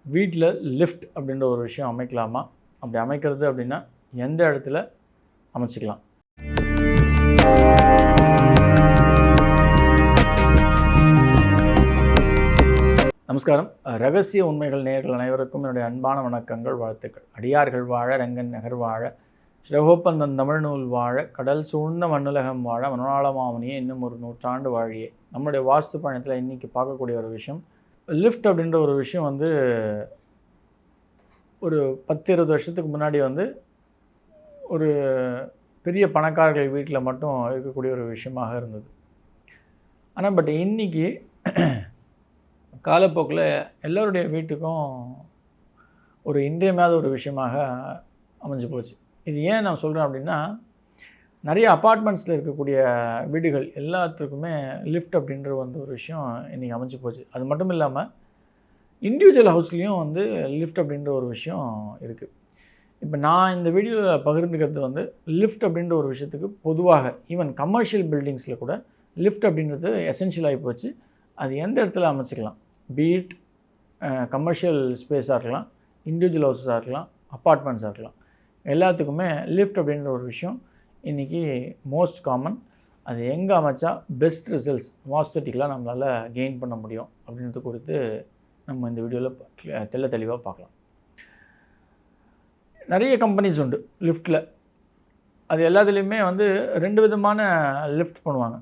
வீட்டில் லிஃப்ட் அப்படின்ற ஒரு விஷயம் அமைக்கலாமா? அப்படி அமைக்கிறது அப்படின்னா எந்த இடத்துல அமைச்சிக்கலாம்? நமஸ்காரம். ரகசிய உண்மைகள் நேயர்கள் அனைவருக்கும் என்னுடைய அன்பான வணக்கங்கள், வாழ்த்துக்கள். அடியார்கள் வாழ, ரங்கன் நகர் வாழ, சிவகோப்பந்தன் தமிழ் நூல் வாழ, கடல் சூழ்ந்த மண்ணுலகம் வாழ, மனோநாளமாமணியே இன்னும் ஒரு நூற்றாண்டு வாழியே. நம்முடைய வாஸ்து பயணத்தில் இன்றைக்கி பார்க்கக்கூடிய ஒரு விஷயம், லிஃப்ட் அப்படின்ற ஒரு விஷயம் ஒரு 10-20 வருஷத்துக்கு முன்னாடி ஒரு பெரிய பணக்காரர்கள் வீட்டில் மட்டும் இருக்கக்கூடிய ஒரு விஷயமாக இருந்தது. ஆனால் பட் இன்றைக்கி காலப்போக்கில் எல்லோருடைய வீட்டுக்கும் ஒரு இன்றியமையாத ஒரு விஷயமாக அமைஞ்சு போச்சு. இது ஏன் நான் சொல்கிறேன் அப்படின்னா, நிறைய அப்பார்ட்மெண்ட்ஸில் இருக்கக்கூடிய வீடுகள் எல்லாத்துக்குமே லிஃப்ட் அப்படின்ற ஒரு விஷயம் இன்றைக்கி அமைஞ்சு போச்சு. அது மட்டும் இல்லாமல் இண்டிவிஜுவல் ஹவுஸ்லேயும் லிஃப்ட் அப்படின்ற ஒரு விஷயம் இருக்குது. இப்போ நான் இந்த வீடியோவில் பகிர்ந்துக்கிறது லிஃப்ட் அப்படின்ற ஒரு விஷயத்துக்கு பொதுவாக ஈவன் கமர்ஷியல் பில்டிங்ஸில் கூட லிஃப்ட் அப்படின்றது எசென்ஷியல் ஆகி போச்சு. அது எந்த இடத்துல அமைச்சிக்கலாம், பீட் கமர்ஷியல் ஸ்பேஸாக இருக்கலாம், இண்டிவிஜுவல் ஹவுஸஸாக இருக்கலாம், அப்பார்ட்மெண்ட்ஸாக இருக்கலாம், எல்லாத்துக்குமே லிஃப்ட் அப்படின்ற ஒரு விஷயம் இன்றைக்கி மோஸ்ட் காமன். அது எங்கே அமைச்சா பெஸ்ட் ரிசல்ட்ஸ் வாஸ்தட்டிக்கலாக நம்மளால் கெயின் பண்ண முடியும் அப்படின்றது குறித்து நம்ம இந்த வீடியோவில் தெளிவாக பார்க்கலாம். நிறைய கம்பெனிஸ் உண்டு லிஃப்ட்டில். அது எல்லாத்துலேயுமே 2 விதமான லிஃப்ட் பண்ணுவாங்க.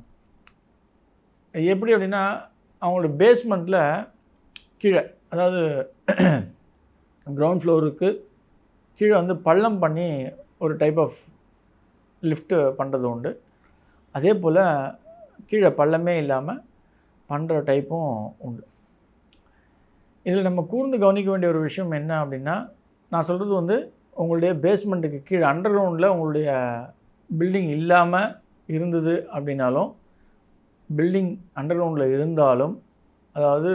எப்படி அப்படின்னா, அவங்களோட பேஸ்மெண்ட்டில் கீழே, அதாவது கிரவுண்ட் ஃப்ளோருக்கு கீழே பள்ளம் பண்ணி ஒரு டைப் ஆஃப் லிஃப்ட்டு பண்ணுறது உண்டு. அதே போல் கீழே பள்ளமே இல்லாமல் பண்ணுற டைப்பும் உண்டு. இதில் நம்ம கூர்ந்து கவனிக்க வேண்டிய ஒரு விஷயம் என்ன அப்படின்னா, நான் சொல்கிறது உங்களுடைய பேஸ்மெண்ட்டுக்கு கீழே அண்டர் கிரவுண்டில் உங்களுடைய பில்டிங் இல்லாமல் இருந்தது அப்படின்னாலும், பில்டிங் அண்டர் கிரவுண்டில் இருந்தாலும், அதாவது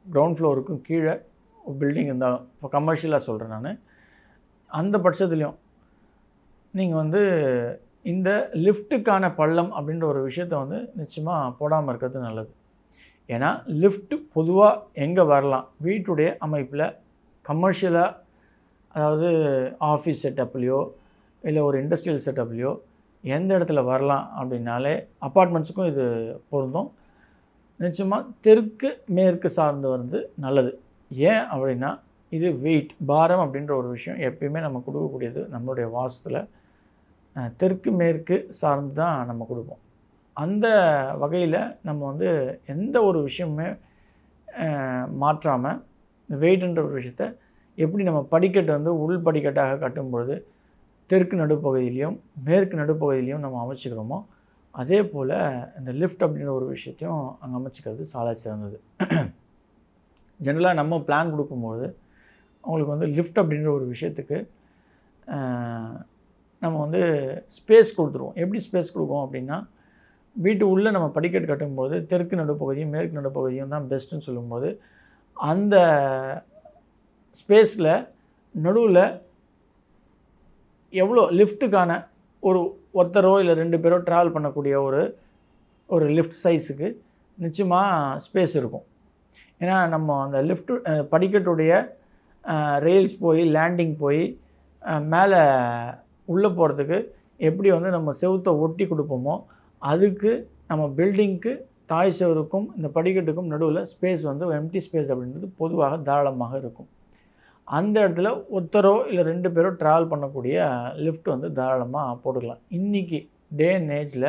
கிரவுண்ட் ஃப்ளோருக்கும் கீழே பில்டிங் இருந்தாலும், இப்போ கமர்ஷியலாக சொல்கிறேன் நான், அந்த பட்சத்துலேயும் நீங்கள் இந்த லிஃப்ட்டுக்கான பள்ளம் அப்படின்ற ஒரு விஷயத்தை நிச்சயமாக போடாமல் இருக்கிறது நல்லது. ஏன்னா லிஃப்ட்டு பொதுவாக எங்கே வரலாம், வீட்டுடைய அமைப்பில் கமர்ஷியலாக, அதாவது ஆஃபீஸ் செட்டப்லேயோ இல்லை ஒரு இண்டஸ்ட்ரியல் செட்டப்லேயோ எந்த இடத்துல வரலாம் அப்படின்னாலே, அப்பார்ட்மெண்ட்ஸுக்கும் இது பொருந்தும். நிச்சயமாக தெற்கு மேற்கு சார்ந்து நல்லது. ஏன் அப்படின்னா, இது வெயிட், பாரம் அப்படின்ற ஒரு விஷயம் எப்பயுமே நம்ம கொடுக்கக்கூடியது நம்மளுடைய வாஸ்துவில் தெற்கு மேற்கு சார்ந்து தான் நம்ம கொடுப்போம். அந்த வகையில் நம்ம எந்த ஒரு விஷயமுமே மாற்றாமல் இந்த வெயிட்ன்ற ஒரு விஷயத்தை எப்படி நம்ம படிக்கட்டு உள் படிக்கட்டாக கட்டும்பொழுது தெற்கு நடுப்பகுதியிலையும் மேற்கு நடுப்பகுதியிலையும் நம்ம அமைச்சிக்கிறோமோ, அதே போல் இந்த லிஃப்ட் அப்படின்ற ஒரு விஷயத்தையும் அங்கே அமைச்சிக்கிறது சால சிறந்தது. ஜென்ரலாக நம்ம பிளான் கொடுக்கும்போது அவங்களுக்கு லிஃப்ட் அப்படின்ற ஒரு விஷயத்துக்கு நம்ம ஸ்பேஸ் கொடுத்துருவோம். எப்படி ஸ்பேஸ் கொடுப்போம் அப்படின்னா, வீட்டு உள்ளே நம்ம படிக்கட்டு கட்டும்போது தெற்கு நடுப்பகுதியும் மேற்கு நடுப்பகுதியும் தான் பெஸ்ட்டுன்னு சொல்லும்போது, அந்த ஸ்பேஸில் நடுவில் எவ்வளோ லிஃப்ட்டுக்கான ஒருத்தரோ இல்லை 2 பேரோ ட்ராவல் பண்ணக்கூடிய ஒரு லிஃப்ட் சைஸுக்கு நிச்சயமாக ஸ்பேஸ் இருக்கும். ஏன்னா நம்ம அந்த லிஃப்ட்டு படிக்கட்டுடைய ரெயில்ஸ் போய் லேண்டிங் போய் மேலே உள்ளே போகிறதுக்கு எப்படி நம்ம செவுத்தை ஒட்டி கொடுப்போமோ, அதுக்கு நம்ம பில்டிங்க்கு தாய் செவருக்கும் இந்த படிக்கட்டுக்கும் நடுவில் ஸ்பேஸ் எம்டி ஸ்பேஸ் அப்படின்றது பொதுவாக தாராளமாக இருக்கும். அந்த இடத்துல ஒருத்தரோ இல்லை 2 பேரோ ட்ராவல் பண்ணக்கூடிய லிஃப்ட் தாராளமாக போட்டுக்கலாம். இன்றைக்கி டே அண்ட் ஏஜில்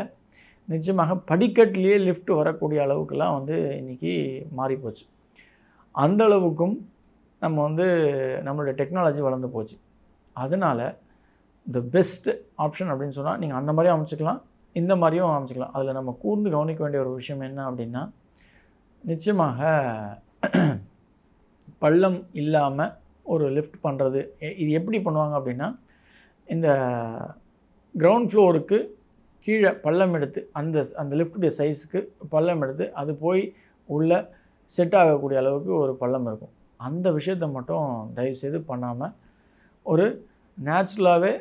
நிச்சயமாக படிக்கட்டுலேயே லிஃப்ட் வரக்கூடிய அளவுக்குலாம் இன்றைக்கி மாறிப்போச்சு. அந்த அளவுக்கும் நம்ம நம்மளுடைய டெக்னாலஜி வளர்ந்து போச்சு. அதனால் த பெஸ்ட் ஆப்ஷன் அப்படின்னு சொன்னால் நீங்கள் அந்த மாதிரியும் அமைச்சிக்கலாம், இந்த மாதிரியும் அமைச்சிக்கலாம். அதில் நம்ம கூர்ந்து கவனிக்க வேண்டிய ஒரு விஷயம் என்ன அப்படின்னா, நிச்சயமாக பள்ளம் இல்லாமல் ஒரு லிஃப்ட் பண்ணுறது. இது எப்படி பண்ணுவாங்க அப்படின்னா, இந்த கிரவுண்ட் ஃப்ளோருக்கு கீழே பள்ளம் எடுத்து அந்த லிஃப்ட்டுடைய சைஸுக்கு பள்ளம் எடுத்து அது போய் உள்ளே செட் ஆகக்கூடிய அளவுக்கு ஒரு பள்ளம் இருக்கும். அந்த விஷயத்தை மட்டும் தயவுசெய்து பண்ணாமல், ஒரு நேச்சுரலாகவே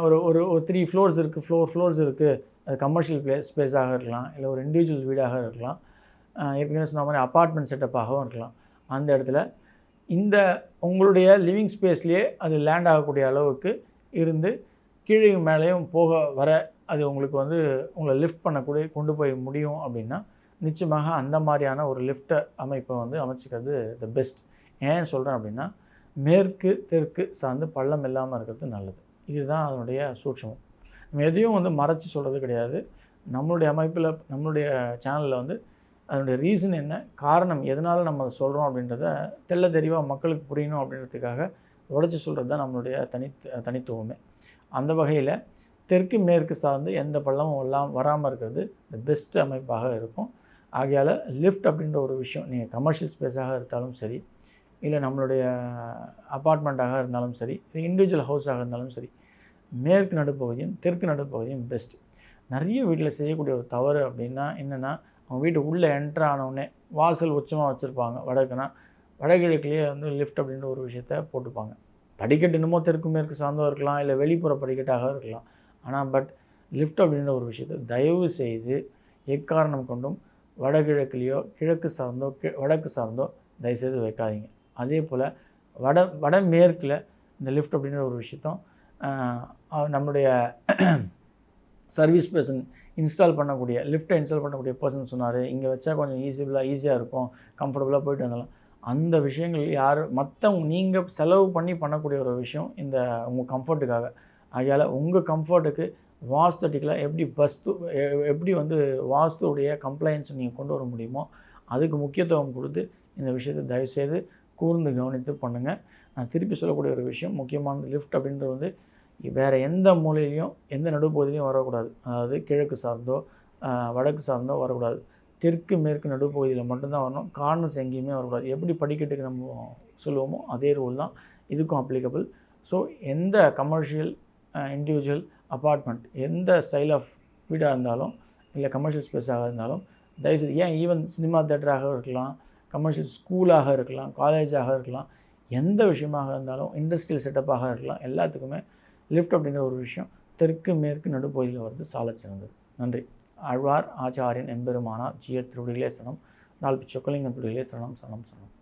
ஒரு 3 ஃப்ளோர்ஸ் இருக்குது, 4 ஃப்ளோர்ஸ் இருக்குது, அது கமர்ஷியல் ஸ்பேஸாக இருக்கலாம், இல்லை ஒரு இண்டிவிஜுவல் வீடாக இருக்கலாம், ஏற்கனவே சொன்ன மாதிரி அப்பார்ட்மெண்ட் செட்டப்பாகவும் இருக்கலாம். அந்த இடத்துல இந்த உங்களுடைய லிவிங் ஸ்பேஸ்லேயே அது லேண்ட் ஆகக்கூடிய அளவுக்கு இருந்து கீழே மேலேயும் போக வர அது உங்களுக்கு வந்து உங்களை லிஃப்ட் பண்ணக்கூடிய கொண்டு போய் முடியும் அப்படின்னா நிச்சயமாக அந்த மாதிரியான ஒரு லிஃப்ட் அமைப்பை வந்து அமைச்சிக்கிறது த பெஸ்ட். ஏன் சொல்கிறேன் அப்படின்னா மேற்கு தெற்கு சார்ந்து பள்ளம் இல்லாமல் இருக்கிறது நல்லது. இதுதான் அதனுடைய சூட்சமம். நம்ம எதையும் வந்து மறைச்சி சொல்கிறது கிடையாது. நம்மளுடைய அமைப்பில் நம்மளுடைய சேனலில் வந்து அதனுடைய ரீசன் என்ன, காரணம் எதனால் நம்ம அதை சொல்கிறோம் அப்படின்றத தெள்ள தெளிவாக மக்களுக்கு புரியணும் அப்படின்றதுக்காக உடைச்சி சொல்கிறது தான் நம்மளுடைய தனித்துவமே. அந்த வகையில் தெற்கு மேற்கு சார்ந்து எந்த பள்ளமும் வராமல் இருக்கிறது த பெஸ்ட் அமைப்பாக இருக்கும். ஆகையால் லிஃப்ட் அப்படின்ற ஒரு விஷயம் நீங்கள் கமர்ஷியல் ஸ்பேஸாக இருந்தாலும் சரி, இல்லை நம்மளுடைய அப்பார்ட்மெண்ட்டாக இருந்தாலும் சரி, இல்லை இண்டிவிஜுவல் ஹவுஸாக இருந்தாலும் சரி, மேற்கு நடுப்பகுதியும் தெற்கு நடுப்பகுதியும் பெஸ்ட். நிறைய வீட்டில் செய்யக்கூடிய ஒரு தவறு அப்படின்னா என்னென்னா, அவங்க வீட்டு உள்ளே என்ட்ரு ஆனவுடனே வாசல் உச்சமாக வச்சுருப்பாங்க. வடக்குனா வடகிழக்குலேயே வந்து லிஃப்ட் அப்படின்ற ஒரு விஷயத்த போட்டுப்பாங்க. படிக்கட்டு என்னமோ தெற்கு மேற்கு சார்ந்தோ இருக்கலாம், இல்லை வெளிப்புற படிக்கட்டாக இருக்கலாம். ஆனால் லிஃப்ட் அப்படின்ற ஒரு விஷயத்தை தயவு செய்து எக்காரணம் கொண்டும் வடகிழக்குலேயோ கிழக்கு சார்ந்தோ வடக்கு சார்ந்தோ தயவுசெய்து வைக்காதீங்க. அதே போல் வடமேற்கில் இந்த லிஃப்ட் அப்படின்ற ஒரு விஷயத்தும் நம்முடைய சர்வீஸ் பர்சன் லிஃப்ட்டை இன்ஸ்டால் பண்ணக்கூடிய பர்சன் சொன்னார், இங்கே வச்சா கொஞ்சம் ஈஸியாக இருக்கும், கம்ஃபர்டபுளாக போயிட்டு வந்தாலும். அந்த விஷயங்கள் நீங்கள் செலவு பண்ணக்கூடிய ஒரு விஷயம் இந்த உங்கள் கம்ஃபர்ட்டுக்காக. ஆகையால் உங்கள் கம்ஃபர்ட்டுக்கு வாஸ்துட்டிக்கலாக எப்படி வந்து வாஸ்துடைய கம்ப்ளைன்ஸ் நீங்கள் கொண்டு வர முடியுமோ அதுக்கு முக்கியத்துவம் கொடுத்து இந்த விஷயத்தை தயவுசெய்து கூர்ந்து கவனித்து பண்ணுங்கள். நான் திருப்பி சொல்லக்கூடிய ஒரு விஷயம், முக்கியமான லிஃப்ட் அப்படின்றது வந்து வேறு எந்த மூலையிலையும் எந்த நடுப்பகுதியிலையும் வரக்கூடாது. அதாவது கிழக்கு சார்ந்தோ வடக்கு சார்ந்தோ வரக்கூடாது. தெற்கு மேற்கு நடுப்பகுதியில் மட்டும்தான் வரணும். கார்னர்ஸ் எங்கேயுமே வரக்கூடாது. எப்படி படிக்கட்டுக்கு நம்ம சொல்லுவோமோ அதே ரூல் தான் இதுக்கும் அப்ளிகபிள். ஸோ எந்த கமர்ஷியல் இண்டிவிஜுவல் அப்பார்ட்மெண்ட் எந்த ஸ்டைல் ஆஃப் வீடாக இருந்தாலும் இல்லை கமர்ஷியல் ஸ்பேஸாக இருந்தாலும் தயவுசெய்து, ஏன் ஈவன் சினிமா தேட்டராக இருக்கலாம், கமர்ஷியல் ஸ்கூலாக இருக்கலாம், காலேஜாக இருக்கலாம், எந்த விஷயமாக இருந்தாலும் இண்டஸ்ட்ரியல் செட்டப்பாக இருக்கலாம், எல்லாத்துக்குமே லிஃப்ட் அப்படிங்கிற ஒரு விஷயம் தெற்கு மேற்கு நடுப்பகுதியில் வருது சாலச் சிறந்தது. நன்றி. ஆழ்வார் ஆச்சாரியன் எம்பெருமானார் ஜிய திருவடிகளே சரணம். நால்பி சொக்கலிங்கம் திருவடிகளே சரணம் சரணம் சரணம்.